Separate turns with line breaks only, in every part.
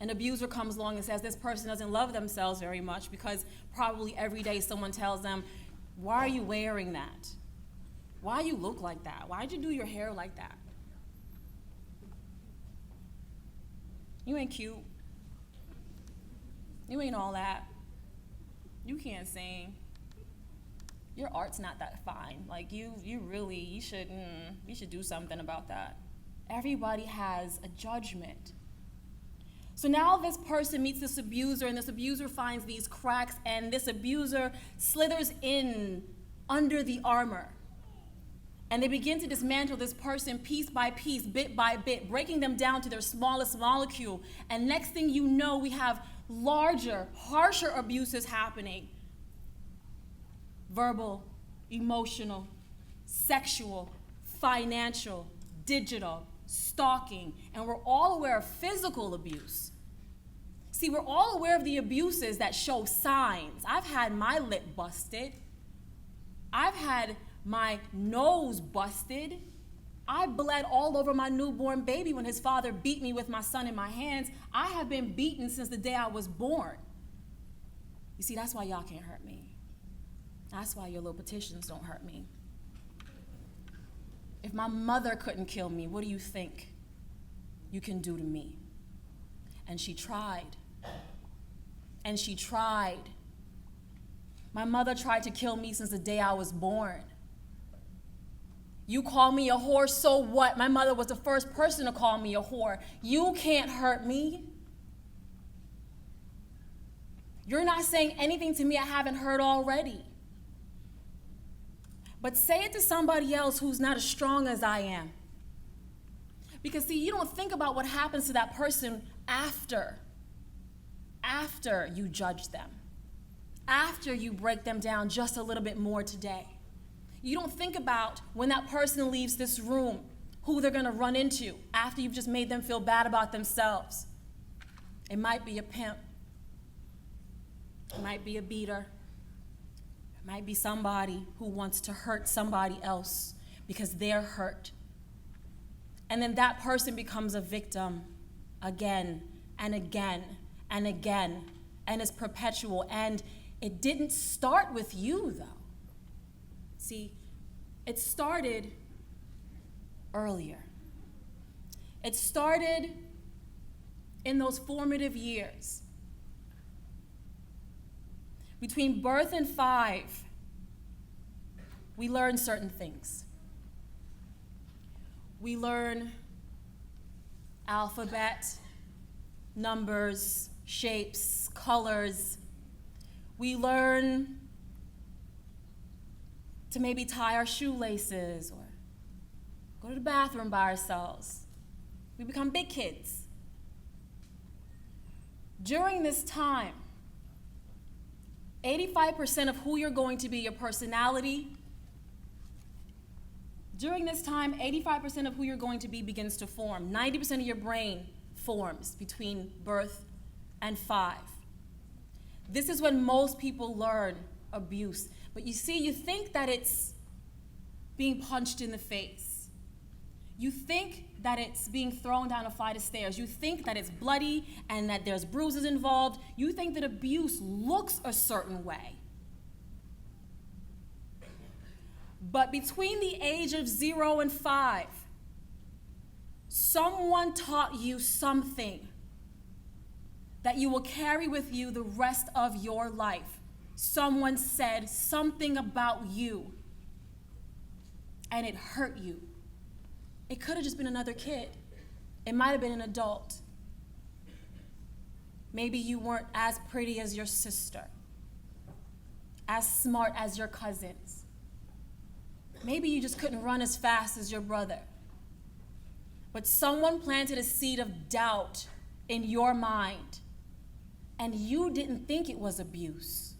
An abuser comes along and says this person doesn't love themselves very much because probably every day someone tells them, why are you wearing that? Why you look like that? Why'd you do your hair like that? You ain't cute. You ain't all that. You can't sing. Your art's not that fine. Like you should do something about that. Everybody has a judgment. So now this person meets this abuser, and this abuser finds these cracks, and this abuser slithers in under the armor. And they begin to dismantle this person piece by piece, bit by bit, breaking them down to their smallest molecule. And next thing you know, we have larger, harsher abuses happening. Verbal, emotional, sexual, financial, digital, stalking, and we're all aware of physical abuse. See, we're all aware of the abuses that show signs. I've had my lip busted. I've had my nose busted. I bled all over my newborn baby when his father beat me with my son in my hands. I have been beaten since the day I was born. You see, that's why y'all can't hurt me. That's why your little petitions don't hurt me. If my mother couldn't kill me, what do you think you can do to me? And she tried. And she tried. My mother tried to kill me since the day I was born. You call me a whore, so what? My mother was the first person to call me a whore. You can't hurt me. You're not saying anything to me I haven't heard already. But say it to somebody else who's not as strong as I am. Because see, you don't think about what happens to that person after you judge them, after you break them down just a little bit more today. You don't think about when that person leaves this room, who they're gonna run into after you've just made them feel bad about themselves. It might be a pimp. It might be a beater. It might be somebody who wants to hurt somebody else because they're hurt. And then that person becomes a victim again and again and again, and it's perpetual. And it didn't start with you, though. See, it started earlier. It started in those formative years. Between birth and 5, we learn certain things. We learn alphabet, numbers, shapes, colors. We learn to maybe tie our shoelaces or go to the bathroom by ourselves. We become big kids. During this time, 85% of who you're going to be, your personality, during this time, 85% of who you're going to be begins to form. 90% of your brain forms between birth and 5. This is when most people learn abuse. But you see, you think that it's being punched in the face. You think that it's being thrown down a flight of stairs. You think that it's bloody and that there's bruises involved. You think that abuse looks a certain way. But between the age of 0 and 5, someone taught you something that you will carry with you the rest of your life. Someone said something about you, and it hurt you. It could have just been another kid. It might have been an adult. Maybe you weren't as pretty as your sister, as smart as your cousins. Maybe you just couldn't run as fast as your brother. But someone planted a seed of doubt in your mind, and you didn't think it was abuse.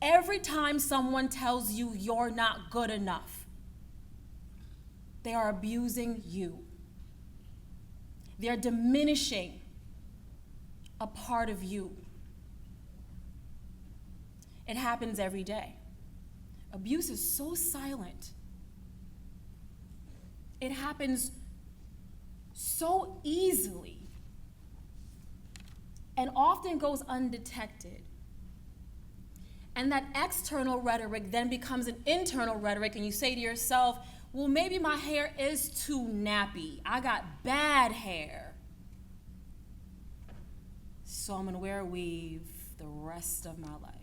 Every time someone tells you you're not good enough, they are abusing you. They're diminishing a part of you. It happens every day. Abuse is so silent. It happens so easily and often goes undetected. And that external rhetoric then becomes an internal rhetoric, and you say to yourself, well, maybe my hair is too nappy. I got bad hair. So I'm gonna wear a weave the rest of my life.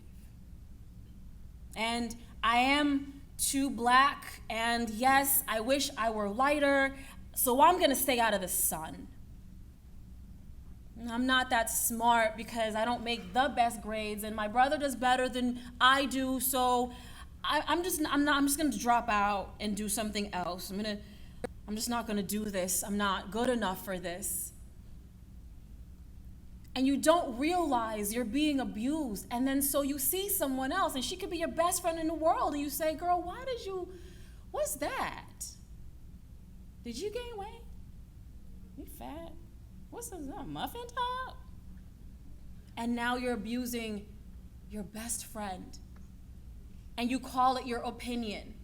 And I am too black, and yes, I wish I were lighter, so I'm gonna stay out of the sun. I'm not that smart because I don't make the best grades, and my brother does better than I do, so I'm just gonna drop out and do something else. I'm just not gonna do this. I'm not good enough for this. And you don't realize you're being abused, and then so you see someone else, and she could be your best friend in the world, and you say, girl, what's that? Did you gain weight? You fat? What's this, a muffin top? And now you're abusing your best friend. And you call it your opinion.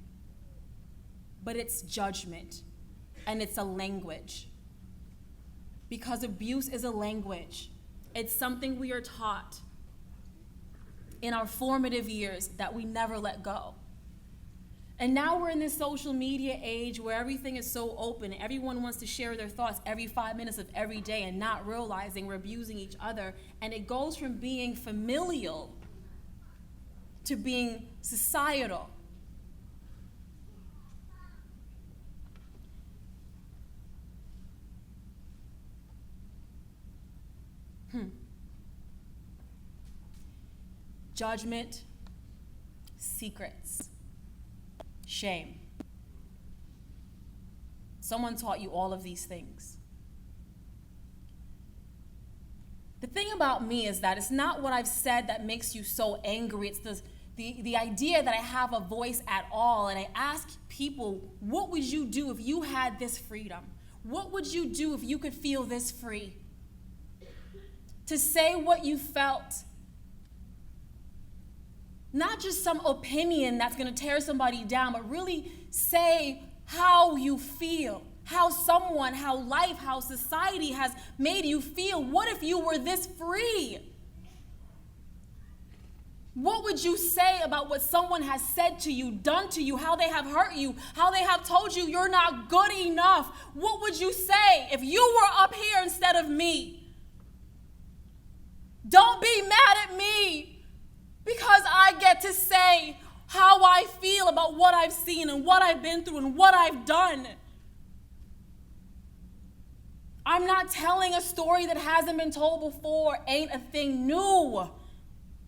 But it's judgment. And it's a language. Because abuse is a language. It's something we are taught in our formative years that we never let go. And now we're in this social media age where everything is so open. Everyone wants to share their thoughts every 5 minutes of every day and not realizing we're abusing each other. And it goes from being familial to being societal. Judgment, secrets. Shame. Someone taught you all of these things. The thing about me is that it's not what I've said that makes you so angry. It's the idea that I have a voice at all. And I ask people, what would you do if you had this freedom? What would you do if you could feel this free? To say what you felt. Not just some opinion that's going to tear somebody down, but really say how you feel, how life, how society has made you feel. What if you were this free? What would you say about what someone has said to you, done to you, how they have hurt you, how they have told you you're not good enough? What would you say if you were up here instead of me? Don't be mad at me. Because I get to say how I feel about what I've seen and what I've been through and what I've done. I'm not telling a story that hasn't been told before. Ain't a thing new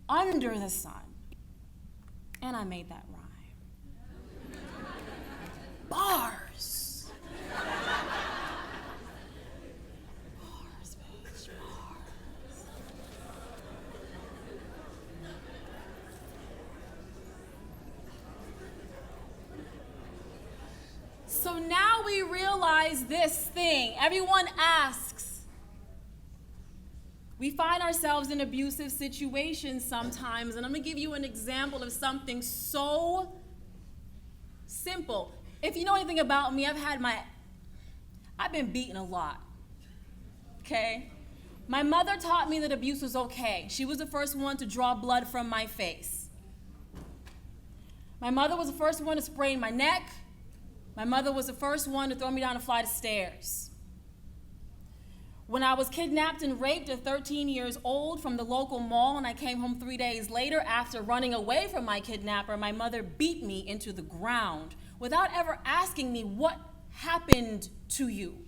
under the sun. And I made that rhyme. Bars. Bars, bitch, bars. So now we realize this thing. Everyone asks. We find ourselves in abusive situations sometimes, and I'm going to give you an example of something so simple. If you know anything about me, I've been beaten a lot, okay? My mother taught me that abuse was okay. She was the first one to draw blood from my face. My mother was the first one to sprain my neck. My mother was the first one to throw me down a flight of stairs. When I was kidnapped and raped at 13 years old from the local mall and I came home 3 days later after running away from my kidnapper, my mother beat me into the ground without ever asking me, what happened to you?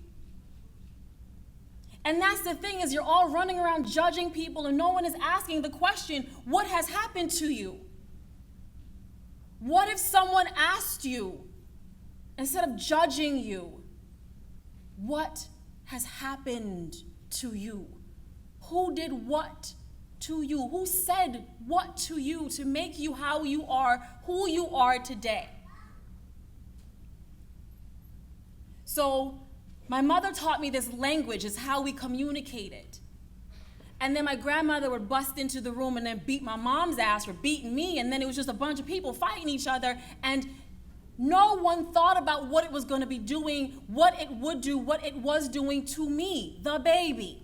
And that's the thing, is you're all running around judging people and no one is asking the question, what has happened to you? What if someone asked you, instead of judging you, what has happened to you? Who did what to you? Who said what to you to make you how you are, who you are today? So my mother taught me this language is how we communicated. And then my grandmother would bust into the room and then beat my mom's ass for beating me, and then it was just a bunch of people fighting each other, and no one thought about what it was going to be doing, what it would do, what it was doing to me, the baby.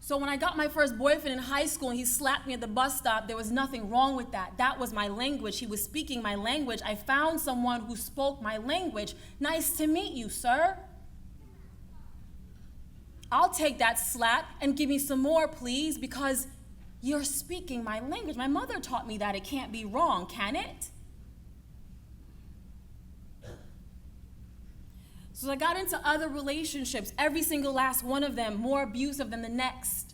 So when I got my first boyfriend in high school and he slapped me at the bus stop, there was nothing wrong with that. That was my language. He was speaking my language. I found someone who spoke my language. Nice to meet you, sir. I'll take that slap and give me some more, please, because you're speaking my language. My mother taught me that it can't be wrong, can it? So I got into other relationships, every single last one of them, more abusive than the next.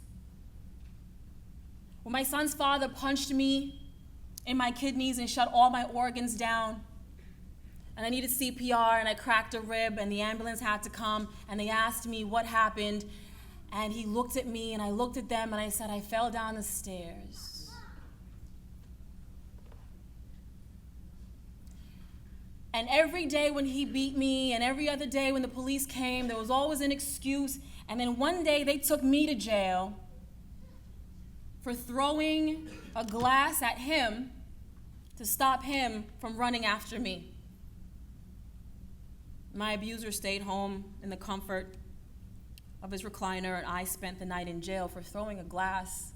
When my son's father punched me in my kidneys and shut all my organs down, and I needed CPR and I cracked a rib and the ambulance had to come and they asked me what happened, and he looked at me and I looked at them and I said, I fell down the stairs. And every day when he beat me and every other day when the police came, there was always an excuse. And then one day they took me to jail for throwing a glass at him to stop him from running after me. My abuser stayed home in the comfort of his recliner, and I spent the night in jail for throwing a glass,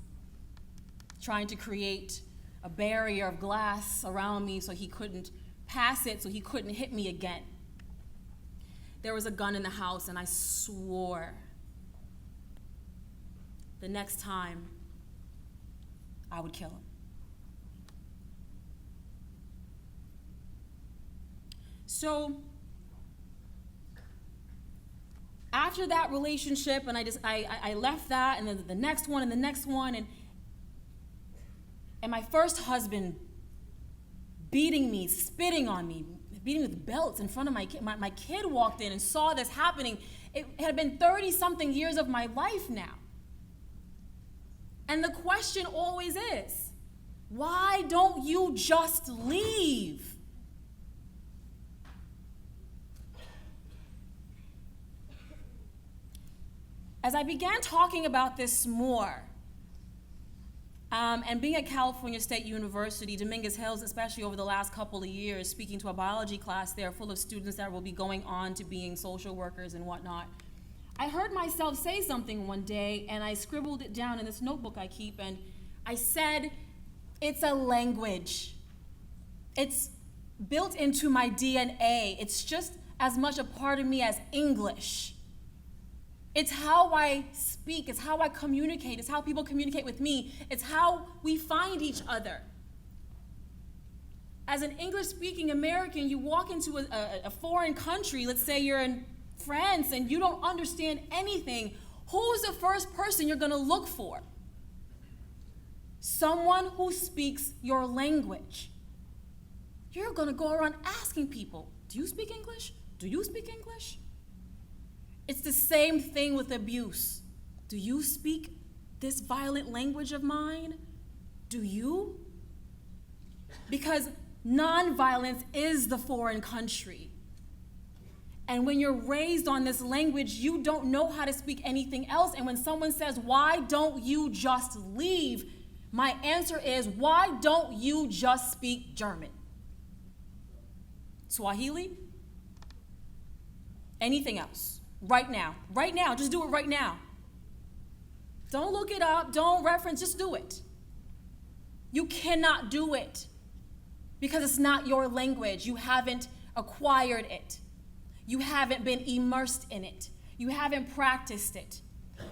trying to create a barrier of glass around me so he couldn't pass it, so he couldn't hit me again. There was a gun in the house, and I swore the next time I would kill him. So after that relationship, and I left that, and then the next one, and the next one, and my first husband beating me, spitting on me, beating with belts in front of my kid. My kid walked in and saw this happening. It had been 30-something years of my life now. And the question always is, why don't you just leave? As I began talking about this more, and being at California State University, Dominguez Hills, especially over the last couple of years, speaking to a biology class there full of students that will be going on to being social workers and whatnot, I heard myself say something one day, and I scribbled it down in this notebook I keep, and I said, it's a language. It's built into my DNA. It's just as much a part of me as English. It's how I speak, it's how I communicate, it's how people communicate with me, it's how we find each other. As an English-speaking American, you walk into a foreign country, let's say you're in France, and you don't understand anything. Who's the first person you're gonna look for? Someone who speaks your language. You're gonna go around asking people, do you speak English? Do you speak English? It's the same thing with abuse. Do you speak this violent language of mine? Do you? Because nonviolence is the foreign country. And when you're raised on this language, you don't know how to speak anything else. And when someone says, why don't you just leave? My answer is, why don't you just speak German? Swahili? Anything else? Right now, just do it right now. Don't look it up, don't reference, just do it. You cannot do it because it's not your language. You haven't acquired it. You haven't been immersed in it. You haven't practiced it.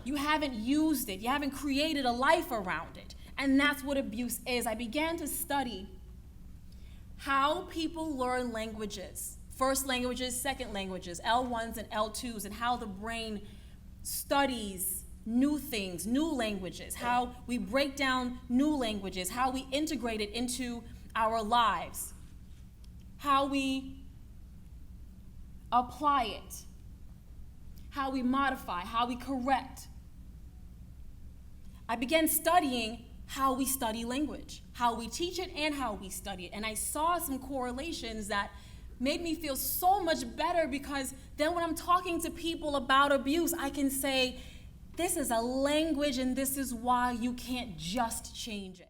You haven't used it. You haven't created a life around it. And that's what abuse is. I began to study how people learn languages. First languages, second languages, L1s and L2s, and how the brain studies new things, new languages, how we break down new languages, how we integrate it into our lives, how we apply it, how we modify, how we correct. I began studying how we study language, how we teach it and how we study it, and I saw some correlations that made me feel so much better, because then when I'm talking to people about abuse, I can say, this is a language and this is why you can't just change it.